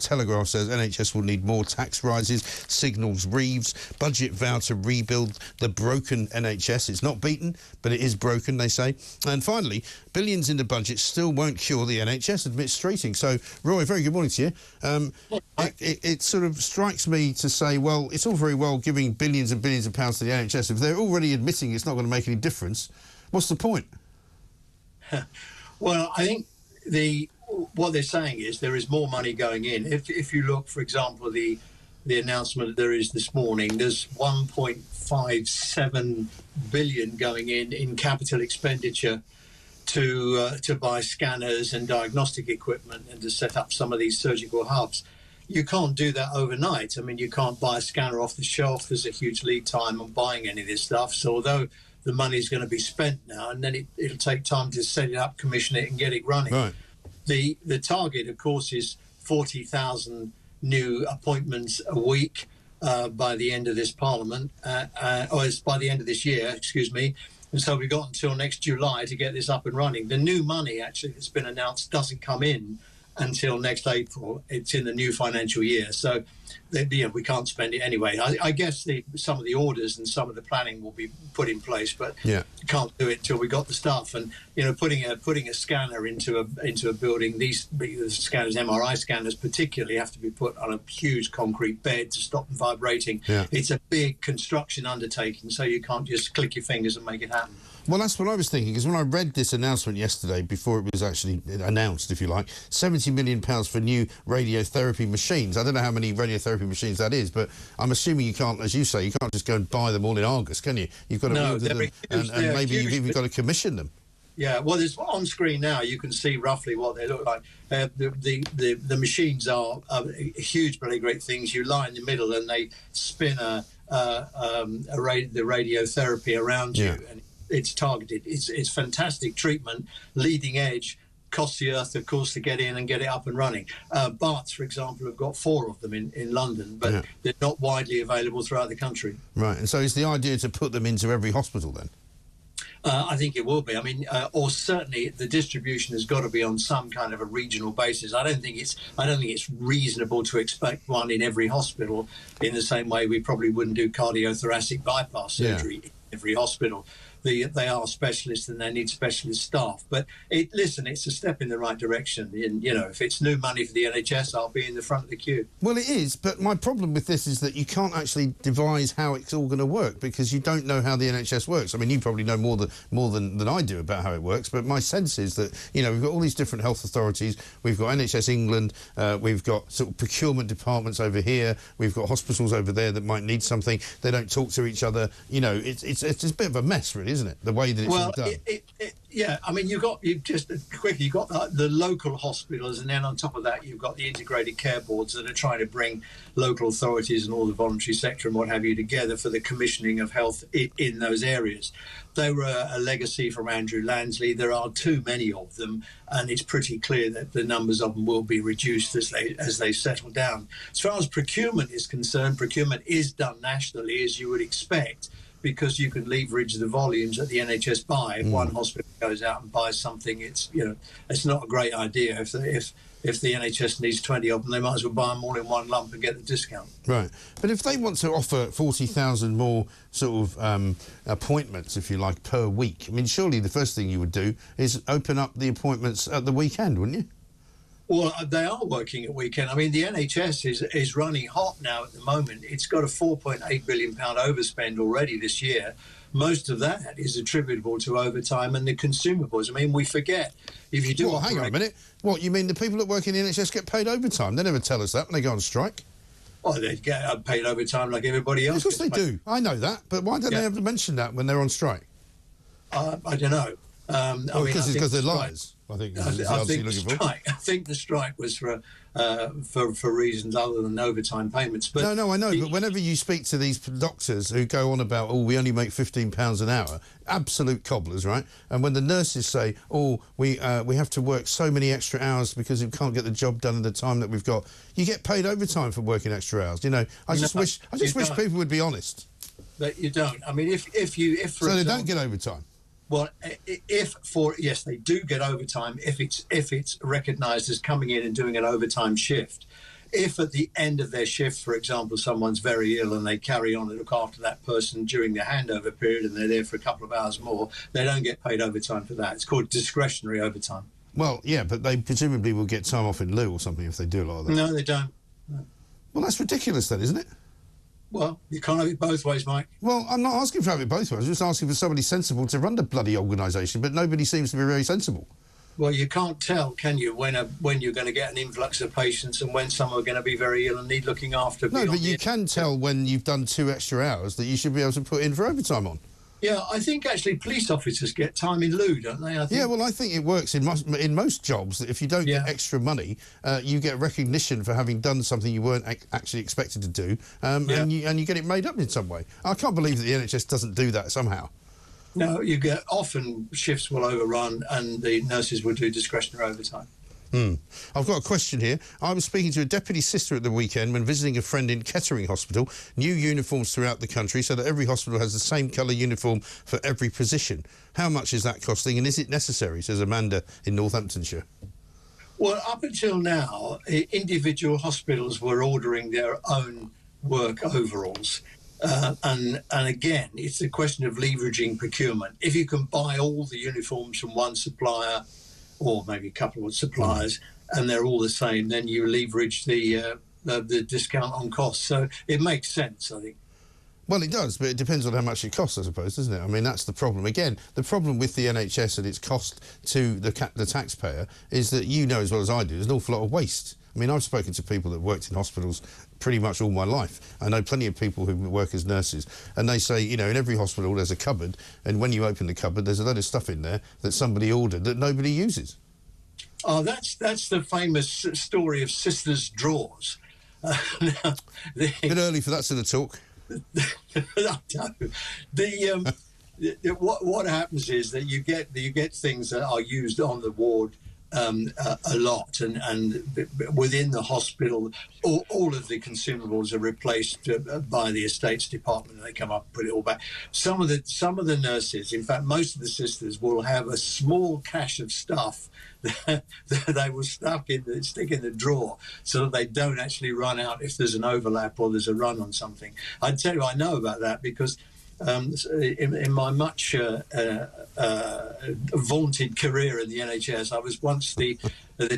Telegraph says NHS will need more tax rises, signals Reeves. Budget vow to rebuild the broken NHS. It's not beaten, but it is broken, they say. And finally, billions in the budget still won't cure the NHS, admits Streeting. So, Roy, very good morning to you. It sort of strikes me to say, well, it's all very well giving billions and billions of pounds to the NHS. If they're already admitting it's not going to make any difference, what's the point? Well, I think what they're saying is there is more money going in. If you look, for example, the announcement that there is this morning, there's 1.57 billion going in capital expenditure to buy scanners and diagnostic equipment and to set up some of these surgical hubs. You can't do that overnight. I mean, you can't buy a scanner off the shelf. There's a huge lead time on buying any of this stuff. So although the money is going to be spent now, and then it'll take time to set it up, commission it and get it running. Right. The target, of course, is 40,000 new appointments a week by the end of this Parliament, or it's by the end of this year, excuse me. And so we've got until next July to get this up and running. The new money, actually, that's been announced doesn't come in until next April. It's in the new financial year. So we can't spend it anyway. I guess some of the orders and some of the planning will be put in place, but you can't do it until we got the stuff. And putting a scanner into a building, these scanners, MRI scanners particularly, have to be put on a huge concrete bed to stop them vibrating. It's a big construction undertaking, so you can't just click your fingers and make it happen. Well, that's what I was thinking, because when I read this announcement yesterday, before it was actually announced, if you like, £70 million for new radiotherapy machines. I don't know how many radiotherapy machines that is, but I'm assuming you can't, as you say, you can't just go and buy them all in Argos, can you? You've got to order them, and maybe you've even got to commission them. Yeah, well, there's on screen now. You can see roughly what they look like. The machines are huge, really great things. You lie in the middle, and they spin the radiotherapy around you, and it's targeted. It's fantastic treatment, leading edge. Costs the earth, of course, to get in and get it up and running. Baths, for example, have got 4 of them in London, but they're not widely available throughout the country. Right, and so is the idea to put them into every hospital then? I think it will be. I mean, or certainly the distribution has got to be on some kind of a regional basis. I don't think it's reasonable to expect one in every hospital, in the same way we probably wouldn't do cardiothoracic bypass surgery in every hospital. They are specialists and they need specialist staff. But listen, it's a step in the right direction. And, if it's new money for the NHS, I'll be in the front of the queue. Well, it is. But my problem with this is that you can't actually devise how it's all going to work, because you don't know how the NHS works. I mean, you probably know more than I do about how it works. But my sense is that, we've got all these different health authorities. We've got NHS England. We've got sort of procurement departments over here. We've got hospitals over there that might need something. They don't talk to each other. It's a bit of a mess, really, isn't it? The way that it's all done. I mean, you've got the local hospitals, and then on top of that, you've got the integrated care boards that are trying to bring local authorities and all the voluntary sector and what have you together for the commissioning of health in those areas. They were a legacy from Andrew Lansley. There are too many of them, and it's pretty clear that the numbers of them will be reduced as they settle down. As far as procurement is concerned, procurement is done nationally, as you would expect, because you can leverage the volumes that the NHS buy. If one hospital goes out and buys something, it's not a great idea. If the NHS needs 20 of them, they might as well buy them all in one lump and get the discount. Right. But if they want to offer 40,000 more sort of appointments, if you like, per week, I mean, surely the first thing you would do is open up the appointments at the weekend, wouldn't you? Well, they are working at weekend. I mean, the NHS is running hot now at the moment. It's got a £4.8 billion overspend already this year. Most of that is attributable to overtime and the consumables. I mean, we forget, if you do... Well, hang on a minute. What, you mean the people that work in the NHS get paid overtime? They never tell us that when they go on strike. Oh, they get paid overtime like everybody else. Of course they do. I know that. But why don't they have to mention that when they're on strike? I don't know. Because they're liars. I think the strike was for reasons other than overtime payments. But no, I know. But whenever you speak to these doctors who go on about, we only make £15 an hour, absolute cobblers, right? And when the nurses say, we have to work so many extra hours because we can't get the job done in the time that we've got, you get paid overtime for working extra hours. I just wish people would be honest. But you don't. I mean, if they don't get overtime. Well, yes, they do get overtime if it's recognised as coming in and doing an overtime shift. if at the end of their shift, for example, someone's very ill and they carry on and look after that person during the handover period and they're there for a couple of hours more, they don't get paid overtime for that. It's called discretionary overtime. Well, yeah, but they presumably will get time off in lieu or something if they do a lot of that. No, they don't. No. Well, that's ridiculous then, isn't it? Well, you can't have it both ways, Mike. Well, I'm not asking for having it both ways. I'm just asking for somebody sensible to run the bloody organisation, but nobody seems to be very sensible. Well, you can't tell, can you, when you're going to get an influx of patients and when some are going to be very ill and need looking after. No, but you can tell when you've done 2 extra hours that you should be able to put in for overtime on. Yeah, I think actually police officers get time in lieu, don't they? Yeah, well, I think it works in most jobs that if you don't get extra money, you get recognition for having done something you weren't actually expected to do, and you get it made up in some way. I can't believe that the NHS doesn't do that somehow. No, you get often shifts will overrun and the nurses will do discretionary overtime. I've got a question here. I was speaking to a deputy sister at the weekend when visiting a friend in Kettering Hospital. New uniforms throughout the country so that every hospital has the same colour uniform for every position. How much is that costing and is it necessary, says Amanda in Northamptonshire? Well, up until now, individual hospitals were ordering their own work overalls. And again, it's a question of leveraging procurement. If you can buy all the uniforms from one supplier or maybe a couple of suppliers and they're all the same, then you leverage the discount on cost. So it makes sense, I think. Well, it does, but it depends on how much it costs, I suppose, doesn't it? I mean, that's the problem. Again, the problem with the NHS and its cost to the taxpayer is that you know as well as I do, there's an awful lot of waste. I mean, I've spoken to people that worked in hospitals pretty much all my life. I know plenty of people who work as nurses, and they say, you know, in every hospital there's a cupboard, and when you open the cupboard, there's a load of stuff in there that somebody ordered that nobody uses. Oh, that's the famous story of sisters' drawers. A bit early for that sort of talk. What happens is that you get things that are used on the ward a lot, and within the hospital, all of the consumables are replaced by the estates department, and they come up and put it all back. Some of the nurses, in fact, most of the sisters, will have a small cache of stuff that they will stick in the drawer so that they don't actually run out if there's an overlap or there's a run on something. I tell you, I know about that because in my much vaunted career in the NHS, I was once the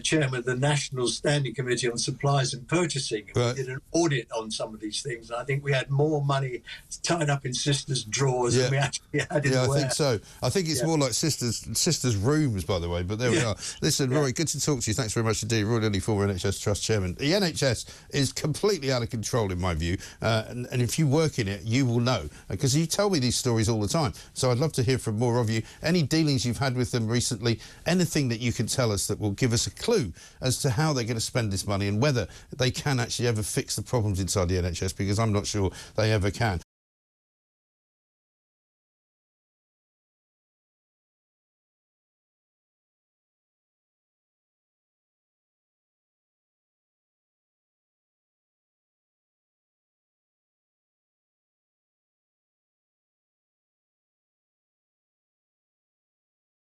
chairman of the National Standing Committee on Supplies and Purchasing. Right. We did an audit on some of these things, and I think we had more money tied up in sisters' drawers than we actually had in the warehouse. I think so. I think it's more like sisters' rooms, by the way, but there we are. Listen, Rory, good to talk to you. Thanks very much indeed. Roy Lilley, former NHS Trust Chairman. The NHS is completely out of control, in my view, and if you work in it, you will know, because you tell me these stories all the time. So I'd love to hear from more of you. Any dealings you've had with them recently, anything that you can tell us that will give us a clue as to how they're going to spend this money and whether they can actually ever fix the problems inside the NHS, because I'm not sure they ever can.